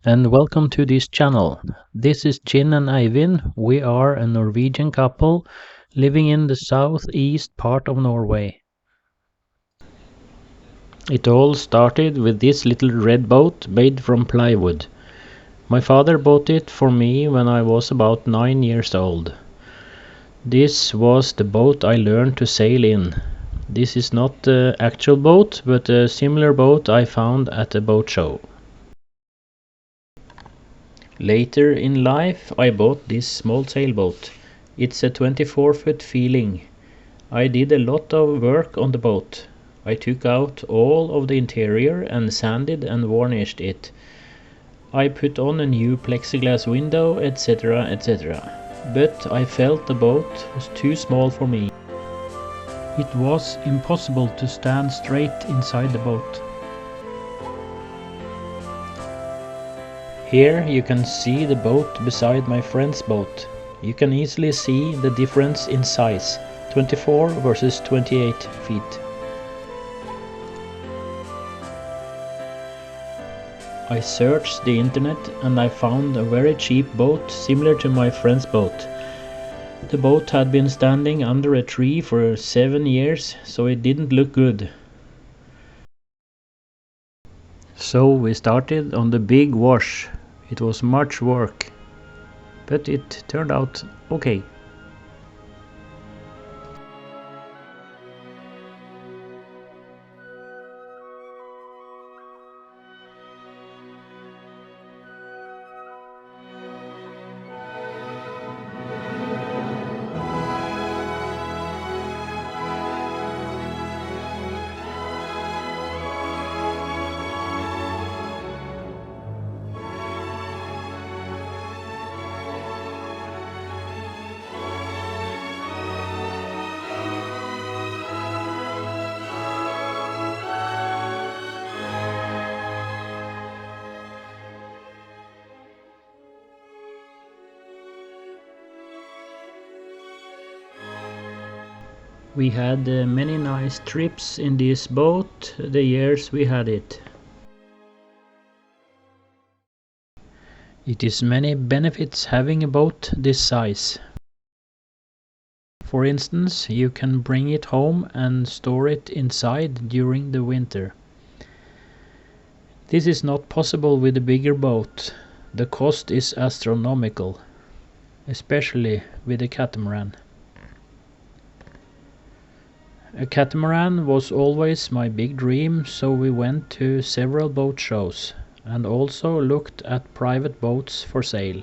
and welcome to this channel. This is Jin and Eivind. We are a Norwegian couple living in the southeast part of Norway. It all started with this little red boat made from plywood. My father bought it for me when I was about 9 years old. This was the boat I learned to sail in. This is not the actual boat, but a similar boat I found at a boat show. Later in life I bought this small sailboat. It's a 24-foot feeling. I did a lot of work on the boat. I took out all of the interior and sanded and varnished it. I put on a new plexiglass window, etc., etc. But I felt the boat was too small for me. It was impossible to stand straight inside the boat. Here you can see the boat beside my friend's boat. You can easily see the difference in size, 24 versus 28 feet. I searched the internet and I found a very cheap boat similar to my friend's boat. The boat had been standing under a tree for 7 years, so it didn't look good. So we started on the big wash. It was much work, but it turned out okay. We had many nice trips in this boat the years we had it. It is many benefits having a boat this size. For instance, you can bring it home and store it inside during the winter. This is not possible with a bigger boat. The cost is astronomical, especially with a catamaran. A catamaran was always my big dream, so we went to several boat shows and also looked at private boats for sale.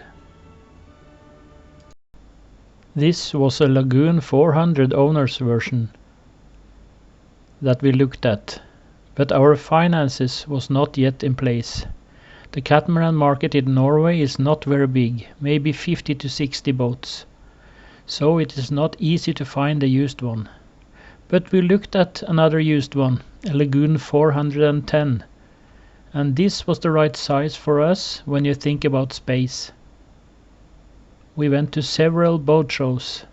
This was a Lagoon 400 owner's version that we looked at, but our finances was not yet in place. The catamaran market in Norway is not very big, maybe 50 to 60 boats, so it is not easy to find a used one. But we looked at another used one, a Lagoon 410, and this was the right size for us when you think about space. We went to several boat shows.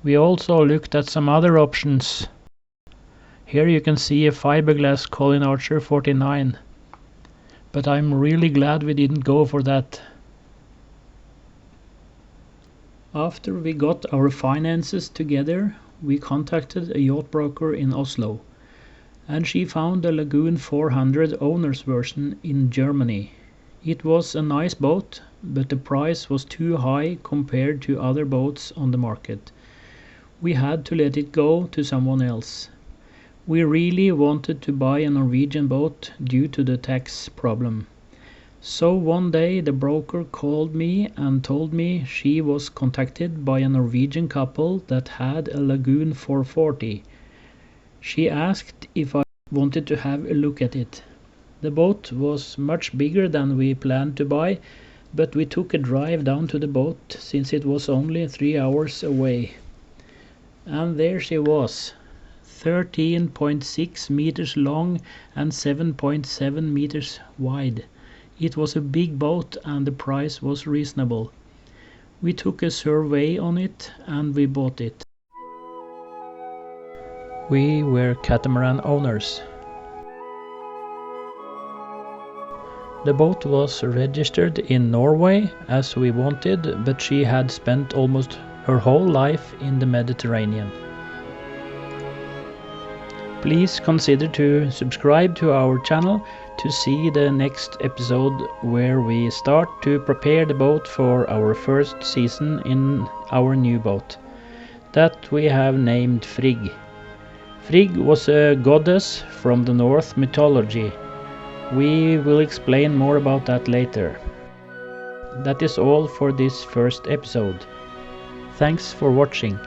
We also looked at some other options. Here you can see a fiberglass Colin Archer 49, but I'm really glad we didn't go for that. After we got our finances together, we contacted a yacht broker in Oslo, and she found the Lagoon 400 owner's version in Germany. It was a nice boat, but the price was too high compared to other boats on the market. We had to let it go to someone else. We really wanted to buy a Norwegian boat due to the tax problem. So one day the broker called me and told me she was contacted by a Norwegian couple that had a Lagoon 440. She asked if I wanted to have a look at it. The boat was much bigger than we planned to buy, but we took a drive down to the boat since it was only 3 hours away. And there she was, 13.6 meters long and 7.7 meters wide. It was a big boat and the price was reasonable. We took a survey on it and we bought it. We were catamaran owners. The boat was registered in Norway as we wanted, but she had spent almost her whole life in the Mediterranean. Please consider to subscribe to our channel to see the next episode where we start to prepare the boat for our first season in our new boat that we have named Frigg. Frigg was a goddess from the Norse mythology. We will explain more about that later. That is all for this first episode. Thanks for watching.